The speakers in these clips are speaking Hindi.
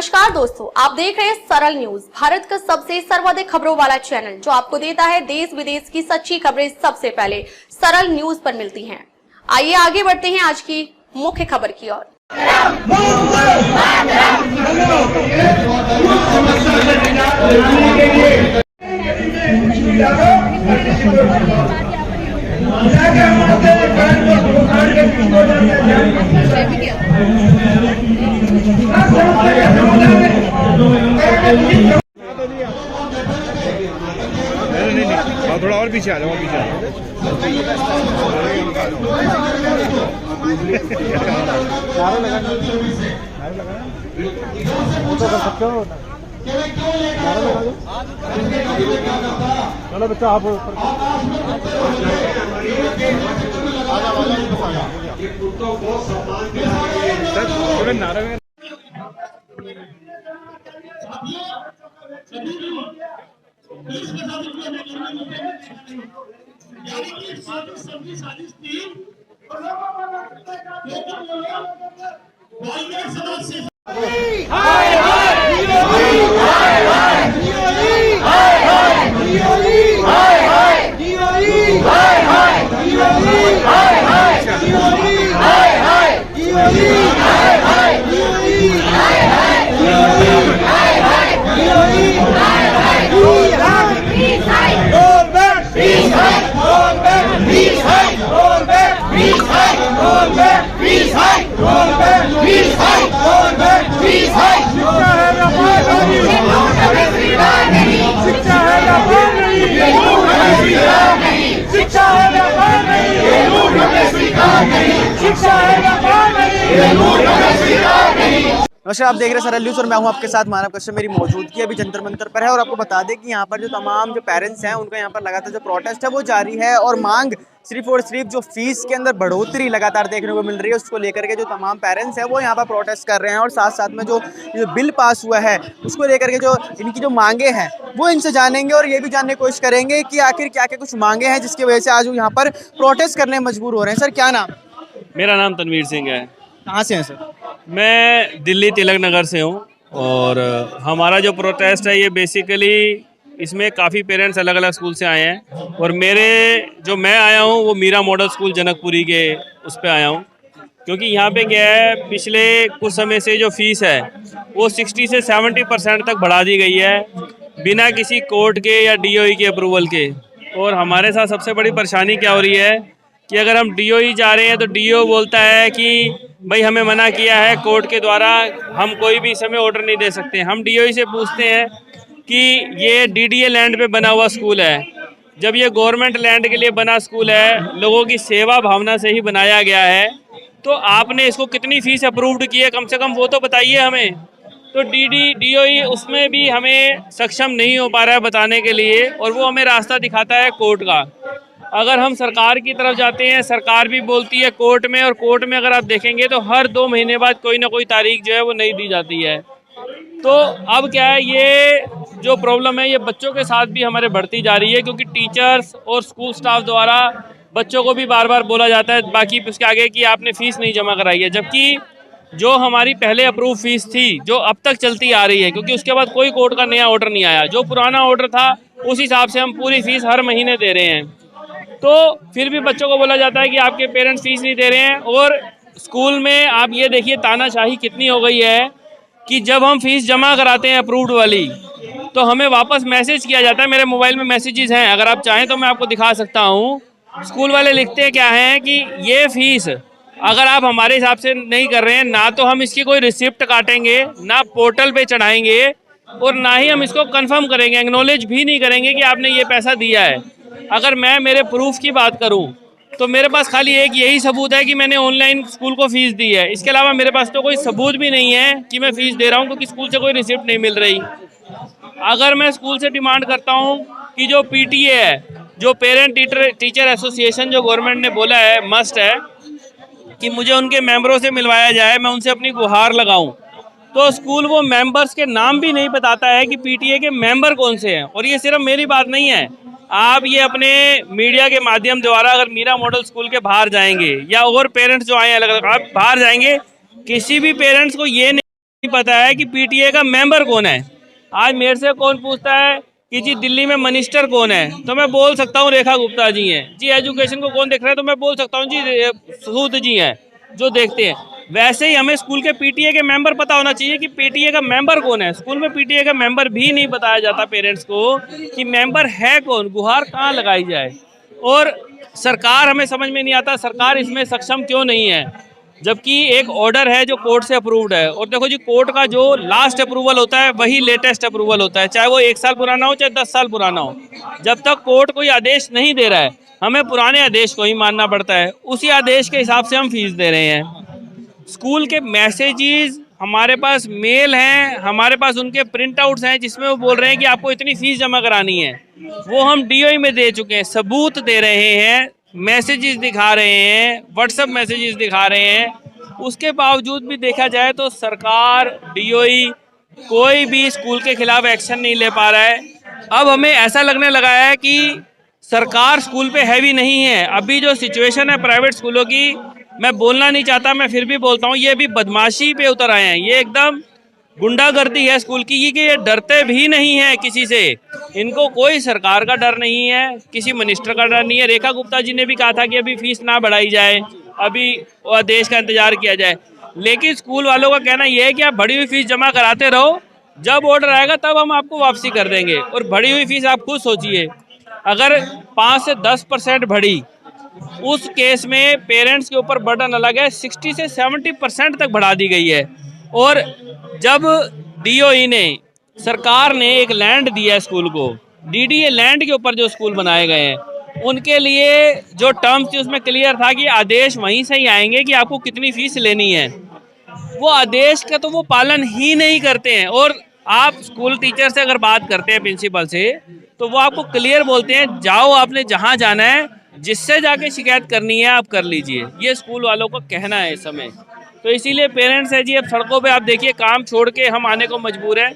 नमस्कार दोस्तों, आप देख रहे हैं सरल न्यूज, भारत का सबसे सर्वाधिक खबरों वाला चैनल जो आपको देता है देश विदेश की सच्ची खबरें सबसे पहले सरल न्यूज पर मिलती हैं। आइए आगे बढ़ते हैं आज की मुख्य खबर की ओर। नहीं, थोड़ा और पीछे आ जाओ, और पीछे आ जाओ। वो तो कर सकते हो, चलो बच्चा आप थोड़े नारे में नमस्कार, आप देख रहे हैं सरल न्यूज़ और मैं हूं आपके साथ मानव कश्यप। मेरी मौजूदगी अभी जंतर मंतर पर है और आपको बता दें कि यहां पर जो तमाम जो पेरेंट्स हैं उनका यहां पर लगातार जो प्रोटेस्ट है वो जारी है और मांग सिर्फ और सिर्फ जो फीस के अंदर बढ़ोतरी लगातार देखने को मिल रही है उसको लेकर के जो तमाम पेरेंट्स हैं वो यहाँ पर प्रोटेस्ट कर रहे हैं और साथ साथ में जो बिल पास हुआ है उसको लेकर के जो इनकी जो मांगे हैं वो इनसे जानेंगे और ये भी जानने की कोशिश करेंगे कि आखिर क्या क्या कुछ मांगे हैं जिसकी वजह से आज वो यहाँ पर प्रोटेस्ट करने में मजबूर हो रहे हैं। सर क्या नाम? मेरा नाम तनवीर सिंह है। कहाँ से हैं सर? मैं दिल्ली तिलक नगर से हूँ और हमारा जो प्रोटेस्ट है ये बेसिकली इसमें काफ़ी पेरेंट्स अलग अलग स्कूल से आए हैं और मैं आया हूँ वो मीरा मॉडल स्कूल जनकपुरी के उस पे आया हूँ क्योंकि यहाँ पे क्या है पिछले कुछ समय से जो फीस है वो 60 से 70% तक बढ़ा दी गई है बिना किसी कोर्ट के या डीओई के अप्रूवल के। और हमारे साथ सबसे बड़ी परेशानी क्या हो रही है कि अगर हम डीओई जा रहे हैं तो डीओ बोलता है कि भाई हमें मना किया है कोर्ट के द्वारा, हम कोई भी समय ऑर्डर नहीं दे सकते। हम डीओई से पूछते हैं कि ये डीडीए लैंड पे बना हुआ स्कूल है, जब ये गवर्नमेंट लैंड के लिए बना स्कूल है, लोगों की सेवा भावना से ही बनाया गया है, तो आपने इसको कितनी फीस अप्रूव्ड की है कम से कम वो तो बताइए हमें। तो डीओई उसमें भी हमें सक्षम नहीं हो पा रहा है बताने के लिए और वो हमें रास्ता दिखाता है कोर्ट का। अगर हम सरकार की तरफ जाते हैं सरकार भी बोलती है कोर्ट में, और कोर्ट में अगर आप देखेंगे तो हर 2 महीने बाद कोई ना कोई तारीख जो है वो नहीं दी जाती है। तो अब क्या है, ये जो प्रॉब्लम है ये बच्चों के साथ भी हमारे बढ़ती जा रही है क्योंकि टीचर्स और स्कूल स्टाफ द्वारा बच्चों को भी बार बार बोला जाता है बाकी उसके आगे कि आपने फ़ीस नहीं जमा कराई है, जबकि जो हमारी पहले अप्रूव फीस थी जो अब तक चलती आ रही है क्योंकि उसके बाद कोई कोर्ट का नया ऑर्डर नहीं आया, जो पुराना ऑर्डर था उस हिसाब से हम पूरी फीस हर महीने दे रहे हैं। तो फिर भी बच्चों को बोला जाता है कि आपके पेरेंट्स फीस नहीं दे रहे हैं। और स्कूल में आप ये देखिए तानाशाही कितनी हो गई है कि जब हम फीस जमा कराते हैं अप्रूव्ड वाली तो हमें वापस मैसेज किया जाता है। मेरे मोबाइल में मैसेजेस हैं, अगर आप चाहें तो मैं आपको दिखा सकता हूँ। स्कूल वाले लिखते क्या हैं कि ये फीस अगर आप हमारे हिसाब से नहीं कर रहे हैं ना तो हम इसकी कोई रिसिप्ट काटेंगे, ना पोर्टल पे चढ़ाएंगे और ना ही हम इसको कंफर्म करेंगे, एक्नॉलेज भी नहीं करेंगे कि आपने ये पैसा दिया है। अगर मैं मेरे प्रूफ की बात करूं तो मेरे पास खाली एक यही सबूत है कि मैंने ऑनलाइन स्कूल को फीस दी है, इसके अलावा मेरे पास तो कोई सबूत भी नहीं है कि मैं फ़ीस दे रहा हूं क्योंकि स्कूल से कोई रिसिप्ट नहीं मिल रही। अगर मैं स्कूल से डिमांड करता हूं कि जो पीटीए है, जो पेरेंट टीचर एसोसिएशन जो गवर्नमेंट ने बोला है मस्ट है कि मुझे उनके मेंबरों से मिलवाया जाए, मैं उनसे अपनी गुहार लगाऊं, तो स्कूल वो मेंबर्स के नाम भी नहीं बताता है कि पीटीए के मेंबर कौन से हैं। और ये सिर्फ मेरी बात नहीं है, आप ये अपने मीडिया के माध्यम द्वारा अगर मीरा मॉडल स्कूल के बाहर जाएंगे या और पेरेंट्स जो आए अलग अलग, आप बाहर जाएंगे किसी भी पेरेंट्स को ये नहीं नहीं पता है कि पीटीए का मेंबर कौन है। आज मेरे से कौन पूछता है कि जी दिल्ली में मिनिस्टर कौन है, तो मैं बोल सकता हूँ रेखा गुप्ता जी हैं। जी एजुकेशन को कौन देख रहा है, तो मैं बोल सकता हूँ जी सूद जी हैं जो देखते हैं। वैसे ही हमें स्कूल के पीटीए के मेंबर पता होना चाहिए कि पीटीए का मेंबर कौन है। स्कूल में पीटीए का मेंबर भी नहीं बताया जाता पेरेंट्स को कि मेंबर है कौन, गुहार कहाँ लगाई जाए। और सरकार, हमें समझ में नहीं आता सरकार इसमें सक्षम क्यों नहीं है, जबकि एक ऑर्डर है जो कोर्ट से अप्रूव्ड है। और देखो जी, कोर्ट का जो लास्ट अप्रूवल होता है वही लेटेस्ट अप्रूवल होता है, चाहे वो 1 साल पुराना हो चाहे 10 साल पुराना हो। जब तक कोर्ट कोई आदेश नहीं दे रहा है हमें पुराने आदेश को ही मानना पड़ता है, उसी आदेश के हिसाब से हम फीस दे रहे हैं। स्कूल के मैसेजेस हमारे पास मेल हैं, हमारे पास उनके प्रिंट आउट्स हैं जिसमें वो बोल रहे हैं कि आपको इतनी फीस जमा करानी है। वो हम डीओई में दे चुके हैं, सबूत दे रहे हैं, मैसेजेस दिखा रहे हैं, व्हाट्सएप मैसेजेस दिखा रहे हैं। उसके बावजूद भी देखा जाए तो सरकार, डीओई कोई भी स्कूल के खिलाफ एक्शन नहीं ले पा रहा है। अब हमें ऐसा लगने लगा है कि सरकार स्कूल पे हैवी नहीं है। अभी जो सिचुएशन है प्राइवेट स्कूलों की, मैं बोलना नहीं चाहता, मैं फिर भी बोलता हूँ, ये अभी बदमाशी पे उतर आए हैं। ये एकदम गुंडागर्दी है स्कूल की, कि ये डरते भी नहीं है किसी से। इनको कोई सरकार का डर नहीं है, किसी मिनिस्टर का डर नहीं है। रेखा गुप्ता जी ने भी कहा था कि अभी फीस ना बढ़ाई जाए, अभी आदेश का इंतजार किया जाए। लेकिन स्कूल वालों का कहना यह है कि आप बढ़ी हुई फीस जमा कराते रहो, जब ऑर्डर आएगा तब हम आपको वापसी कर देंगे। और बढ़ी हुई फीस आप खुद सोचिए, अगर 5 से 10% बढ़ी, उस केस में पेरेंट्स के ऊपर बर्डन अलग है, 60 से 70% तक बढ़ा दी गई है। और जब डीओई ने, सरकार ने एक लैंड दिया है स्कूल को, डीडीए लैंड के ऊपर जो स्कूल बनाए गए हैं, उनके लिए जो टर्म्स थी उसमें क्लियर था कि आदेश वहीं से ही आएंगे कि आपको कितनी फीस लेनी है। वो आदेश का तो वो पालन ही नहीं करते हैं। और आप स्कूल टीचर से अगर बात करते हैं, प्रिंसिपल से, तो वो आपको क्लियर बोलते हैं जाओ आपने जहाँ जाना है, जिससे जाके शिकायत करनी है आप कर लीजिए। ये स्कूल वालों का कहना है इस समय। तो इसीलिए पेरेंट्स है जी, अब सड़कों पे आप देखिए काम छोड़ के हम आने को मजबूर हैं।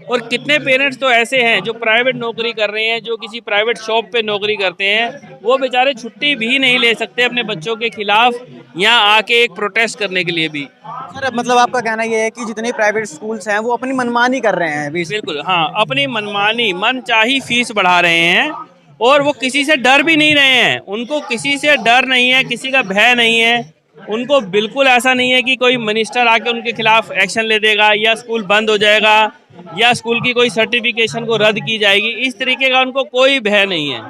और कितने पेरेंट्स तो ऐसे हैं जो प्राइवेट नौकरी कर रहे हैं, जो किसी प्राइवेट शॉप पे नौकरी करते हैं, वो बेचारे छुट्टी भी नहीं ले सकते अपने बच्चों के खिलाफ यहाँ आके एक प्रोटेस्ट करने के लिए भी। सर मतलब आपका कहना ये है कि जितने प्राइवेट स्कूल्स हैं वो अपनी मनमानी कर रहे हैं अभी? बिल्कुल हाँ, अपनी मनमानी, मनचाही फीस बढ़ा रहे हैं और वो किसी से डर भी नहीं रहे हैं। उनको किसी से डर नहीं है, किसी का भय नहीं है। उनको बिल्कुल ऐसा नहीं है कि कोई मिनिस्टर आके उनके खिलाफ एक्शन ले देगा, या स्कूल बंद हो जाएगा, या स्कूल की कोई सर्टिफिकेशन को रद्द की जाएगी। इस तरीके का उनको कोई भय नहीं है।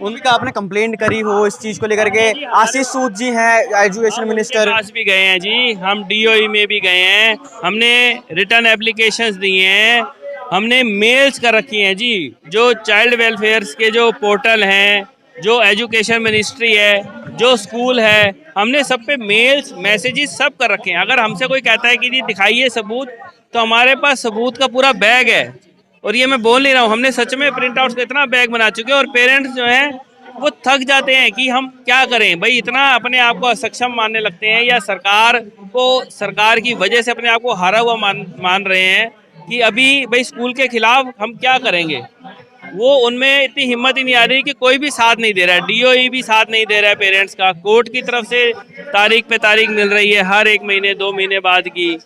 उनका आपने कंप्लेंट करी हो इस चीज़ को लेकर के? आशीष सूद जी हैं एजुकेशन मिनिस्टर, पास भी गए हैं जी, हम डीओई में भी गए हैं, हमने रिटर्न एप्लीकेशंस दिए हैं, हमने मेल्स कर रखी हैं जी। जो चाइल्ड वेलफेयर के जो पोर्टल हैं, जो एजुकेशन मिनिस्ट्री है, जो स्कूल है, हमने सब पे मेल्स, मैसेजेस सब कर रखे हैं। अगर हमसे कोई कहता है कि जी दिखाइए सबूत, तो हमारे पास सबूत का पूरा बैग है। और ये मैं बोल नहीं रहा हूँ, हमने सच में प्रिंट आउट्स का इतना बैग बना चुके हैं। और पेरेंट्स जो हैं वो थक जाते हैं कि हम क्या करें भाई, इतना अपने आप को असक्षम मानने लगते हैं, या सरकार की वजह से अपने आप को हारा हुआ मान रहे हैं कि अभी भाई स्कूल के खिलाफ हम क्या करेंगे। वो उनमें इतनी हिम्मत ही नहीं आ रही कि कोई भी साथ नहीं दे रहा है, डीओई भी साथ नहीं दे रहा है पेरेंट्स का। कोर्ट की तरफ से तारीख पे तारीख मिल रही है, हर 1 महीने 2 महीने बाद की।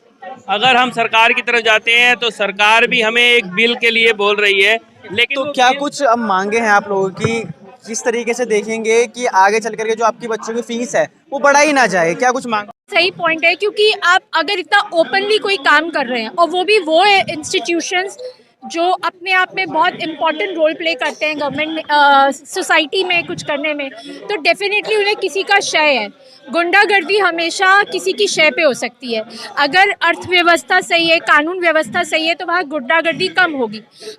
अगर हम सरकार की तरफ जाते हैं तो सरकार भी हमें एक बिल के लिए बोल रही है, लेकिन तो क्या कुछ अब मांगे हैं आप लोगों की? किस तरीके से देखेंगे कि आगे चल करके जो आपकी बच्चों की फीस है वो बढ़ाई ना जाए? क्या कुछ मांग? सही पॉइंट है, क्योंकि आप अगर इतना ओपनली कोई काम कर रहे हैं, और वो भी वो इंस्टीट्यूशंस जो अपने आप में बहुत इम्पॉर्टेंट रोल प्ले करते हैं गवर्नमेंट सोसाइटी में कुछ करने में, तो डेफिनेटली उन्हें किसी का शय है। गुंडागर्दी हमेशा किसी की शय पे हो सकती है। अगर अर्थव्यवस्था सही है, कानून व्यवस्था सही है, तो वहाँ गुंडागर्दी कम होगी।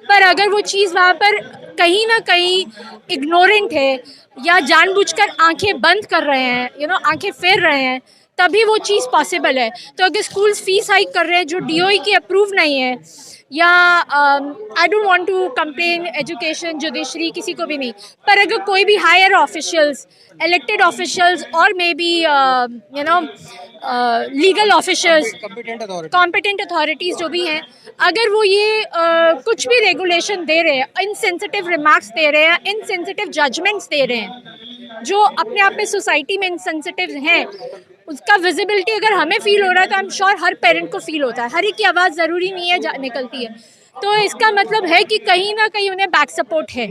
पर अगर वो चीज़ वहाँ पर कहीं ना कहीं इग्नोरेंट है, या जानबूझकर आंखें बंद कर रहे हैं, आंखें फेर रहे हैं, तभी वो चीज़ पॉसिबल है। तो अगर स्कूल्स फीस हाइक कर रहे हैं जो डीओई की अप्रूव नहीं है, या I don't want to complain education judiciary, किसी को भी नहीं, पर अगर कोई भी हायर ऑफिशियल्स, इलेक्टेड ऑफिशियल्स, और may be legal officials, competent authorities जो भी हैं, अगर वो ये कुछ भी रेगुलेशन दे रहे हैं, इनसेंसिटिव रिमार्क्स दे रहे हैं, इनसेंसिटिव जजमेंट्स दे रहे हैं, जो अपने आप में सोसाइटी में इनसेंसिटिव हैं, उसका विजिबिलिटी अगर हमें फील हो रहा है तो I am sure her parent को फील होता है। हर एक की आवाज़ ज़रूरी नहीं है निकलती है, तो इसका मतलब है कि कहीं ना कहीं उन्हें बैक सपोर्ट है,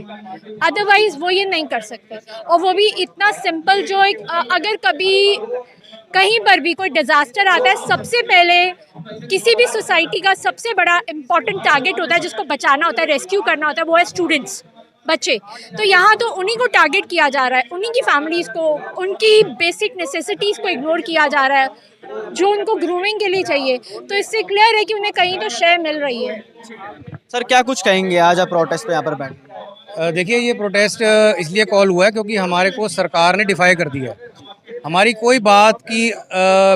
अदरवाइज़ वो ये नहीं कर सकते। और वो भी इतना सिंपल, जो एक अगर कभी कहीं पर भी कोई डिज़ास्टर आता है, सबसे पहले किसी भी सोसाइटी का सबसे बड़ा इम्पॉर्टेंट टारगेट होता है जिसको बचाना होता है, रेस्क्यू करना होता है, वो है स्टूडेंट्स, बच्चे। तो यहाँ तो उन्हीं को टारगेट किया जा रहा है, उन्हीं की फैमिलीज़ को, उनकी बेसिक नेसेसिटीज़ को इग्नोर किया जा रहा है जो उनको ग्रूमिंग के लिए चाहिए। तो इससे क्लियर है कि उन्हें कहीं तो शय मिल रही है। सर क्या कुछ कहेंगे, आज आप प्रोटेस्ट पे यहाँ पर बैठे? देखिए, ये प्रोटेस्ट इसलिए कॉल हुआ है क्योंकि हमारे को सरकार ने डिफाई कर दिया है। हमारी कोई बात की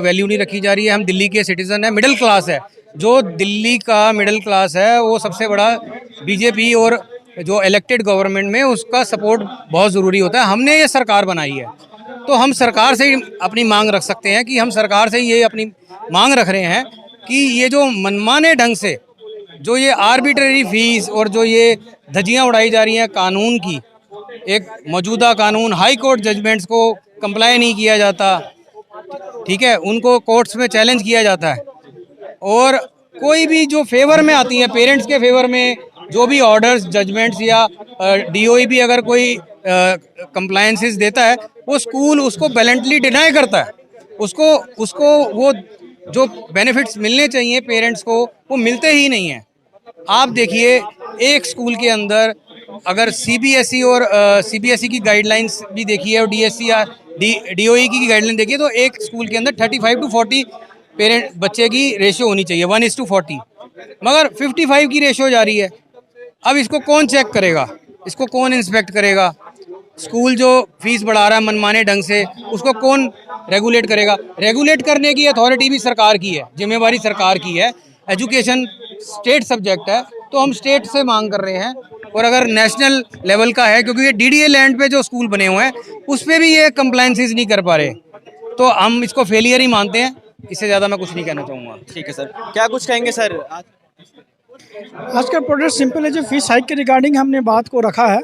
वैल्यू नहीं रखी जा रही है। हम दिल्ली के सिटीज़न हैं, मिडिल क्लास है। जो दिल्ली का मिडिल क्लास है वो सबसे बड़ा बीजेपी और जो इलेक्टेड गवर्नमेंट में उसका सपोर्ट बहुत ज़रूरी होता है। हमने ये सरकार बनाई है तो हम सरकार से अपनी मांग रख सकते हैं कि हम सरकार से ये अपनी मांग रख रहे हैं कि ये जो मनमाने ढंग से जो ये आर्बिट्रेरी फीस और जो ये धज्जियाँ उड़ाई जा रही हैं कानून की, एक मौजूदा कानून, हाई कोर्ट जजमेंट्स को कंप्लाई नहीं किया जाता, ठीक है, उनको कोर्ट्स में चैलेंज किया जाता है। और कोई भी जो फेवर में आती हैं, पेरेंट्स के फेवर में जो भी ऑर्डर्स, जजमेंट्स या डीओई भी अगर कोई कंप्लायंसेस देता है, वो स्कूल उसको बैलेंटली डिनाई करता है। उसको वो जो बेनिफिट्स मिलने चाहिए पेरेंट्स को वो मिलते ही नहीं हैं। आप देखिए, एक स्कूल के अंदर अगर सीबीएसई और सीबीएसई की गाइडलाइंस भी देखिए और डीएससी या डीओई की गाइडलाइन देखिए, तो एक स्कूल के अंदर 35 to 40 पेरेंट बच्चे की रेशियो होनी चाहिए, 1:40, मगर 55 की रेशियो जा रही है। अब इसको कौन चेक करेगा, इसको कौन इंस्पेक्ट करेगा? स्कूल जो फीस बढ़ा रहा है मनमाने ढंग से, उसको कौन रेगुलेट करेगा? रेगुलेट करने की अथॉरिटी भी सरकार की है, जिम्मेवारी सरकार की है। एजुकेशन स्टेट सब्जेक्ट है तो हम स्टेट से मांग कर रहे हैं। और अगर नेशनल लेवल का है, क्योंकि ये डीडीए लैंड पे जो स्कूल बने हुए हैं उस पर भी ये कंप्लायंसेस नहीं कर पा रहे, तो हम इसको फेलियर ही मानते हैं। इससे ज़्यादा मैं कुछ नहीं कहना चाहूँगा। ठीक है सर, क्या कुछ कहेंगे सर? आज का प्रोटेस्ट सिंपल है, जो फीस हाइक के रिगार्डिंग हमने बात को रखा है।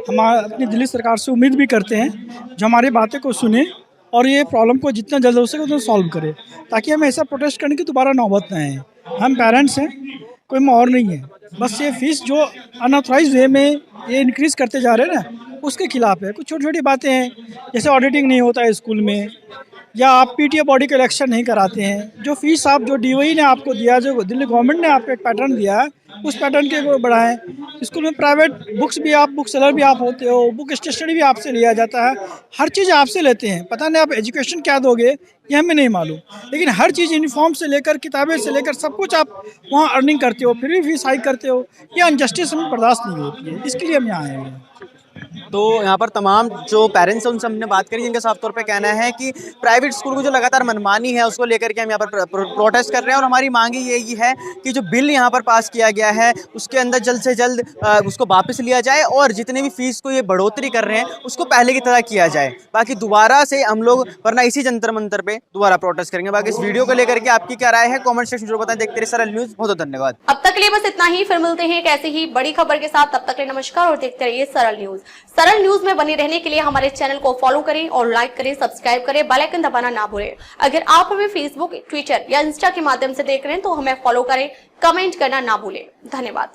हम अपनी दिल्ली सरकार से उम्मीद भी करते हैं जो हमारी बातें को सुने और ये प्रॉब्लम को जितना जल्द हो सके उतना सॉल्व करे, ताकि हमें ऐसा प्रोटेस्ट करने की दोबारा नौबत न आए। हम पेरेंट्स हैं, कोई और नहीं है। बस ये फीस जो अनऑथराइज वे में ये इंक्रीज़ करते जा रहे हैं ना, उसके खिलाफ है। कुछ छोटी छोटी बातें हैं, जैसे ऑडिटिंग नहीं होता है स्कूल में, या आप पीटीए बॉडी का इलेक्शन नहीं कराते हैं। जो फीस आप जो डीओई ने आपको दिया, जो दिल्ली गवर्नमेंट ने आपको एक पैटर्न दिया है, उस पैटर्न के को बढ़ाएं। स्कूल में प्राइवेट बुक्स भी आप, बुक सेलर भी आप होते हो, बुक स्टेशनरी भी आपसे लिया जाता है, हर चीज़ आपसे लेते हैं। पता नहीं आप एजुकेशन क्या दोगे ये हमें नहीं मालूम, लेकिन हर चीज़ यूनिफॉर्म से लेकर किताबें से लेकर सब कुछ आप वहाँ अर्निंग करते हो, फिर भी फीस हाइक करते हो। ये अनजस्टिस हमें बर्दाश्त नहीं होती है, इसके लिए हम यहाँ आए हैं। तो यहाँ पर तमाम जो पेरेंट्स हैं उनसे हमने बात करी, जिनका साफ तौर पे कहना है कि प्राइवेट स्कूल को जो लगातार मनमानी है उसको लेकर के हम यहाँ पर प्रोटेस्ट कर रहे हैं। और हमारी मांग यही है कि जो बिल यहाँ पर पास किया गया है उसके अंदर जल्द से जल्द उसको वापस लिया जाए और जितने भी फीस को ये बढ़ोतरी कर रहे हैं उसको पहले की तरह किया जाए। बाकी दोबारा से हम लोग वरना इसी जंतर मंतर पे दोबारा प्रोटेस्ट करेंगे। बाकी इस वीडियो को लेकर के आपकी क्या राय है कॉमेंट सेक्शन में बताएं। देखते रहिए सरल न्यूज़। बहुत बहुत धन्यवाद। अब तक के लिए बस इतना ही, फिर मिलते हैं एक ऐसी ही बड़ी खबर के साथ। तब तक के लिए नमस्कार और देखते रहिए सरल न्यूज। सरल न्यूज में बने रहने के लिए हमारे चैनल को फॉलो करें और लाइक करें, सब्सक्राइब करें, बेल आइकन दबाना ना भूलें। अगर आप हमें फेसबुक, ट्विटर या इंस्टा के माध्यम से देख रहे हैं तो हमें फॉलो करें, कमेंट करना ना भूलें। धन्यवाद।